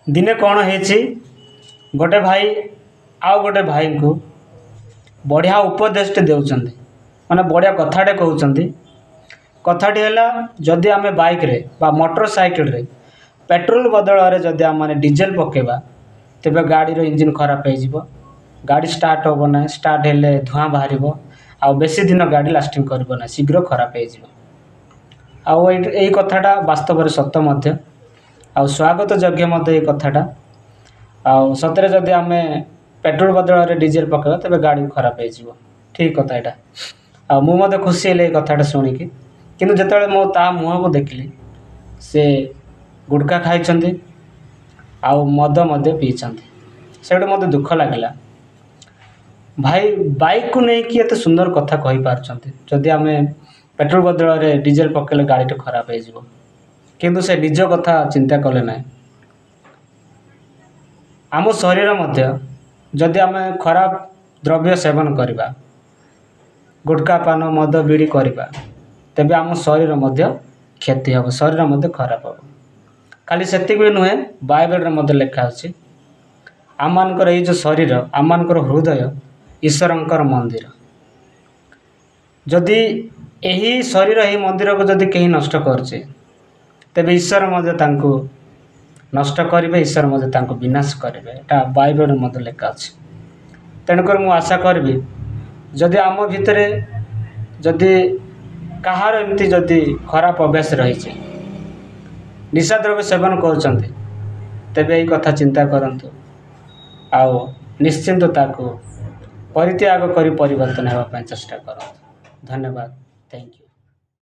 दिने कौन है गोटे भाई आउ गोटे भाई को बढ़िया उपदेश देउछन्ति माने बढ़िया कथाटे कहउछन्ति। कथाटी है जदि आम बाइक रे बा मोटरसाइकिल रे पेट्रोल बदल रे जदि आम माने डीजेल पकेबा तेबे गाड़ी रो इंजन खराब हो गाड़ी स्टार्ट होबो ना स्टार्ट हेले धुआं बाहर आ बेसी दिन गाड़ी लास्टिंग करबो ना शीघ्र खराब हो यही कथाटा वास्तव सत्य मध्य आ स्वागत योग्य मध्य ये कथाटा आ सतरे जदि आम पेट्रोल बदल रे डीजेल पकेबा तेबे गाड़ी खराब हो ठीक कथा एटा आ मु खुशी हेले कथाटा शुणिकी किंतु जेतेबेले मो ता मुह को देखली से गुटखा खाइछन्ति आ मद मध्य पीछन्ति सेटा मते दुख लागला। भाई बाइक को नहीं कि एते सुंदर कथा कहि पारछन्ति जदि आम पेट्रोल बदल रे डीजेल पकेले गाड़ी खराब हो किंतु से निज कथा चिंता कले ना। आम शरीर मध्य जदि आम खराब द्रव्य सेवन करवा गुटखा पान मद बीड़ी करवा तेबे आम शरीर मध्य क्षति हम शरीर मध्य खराब हम खाली सेतिक भी नुहे बाइबल मध्य लिखा अच्छी आम मानकर ये जो शरीर आम मानकर हृदय ईश्वरंकर मंदिर जदि यही शरीर यही मंदिर को जदि कहीं नष्ट करछे तेबे ईश्वर मध्य तांको नष्ट करेंगे ईश्वर मध्य तांको विनाश करेंगे एटा बाइबल मध्य लिखा अच्छे। तेणुकर मु आशा करी जदि आम भितर जदि कहार एमती जदि खराब अभ्यास रही निशा द्रव्य सेवन कर तेबे यही कथा चिंता करंतु आओ निश्चिंत ताको परित्याग करी परिवर्तन होगा चेष्टा करंतु। धन्यवाद। Thank you.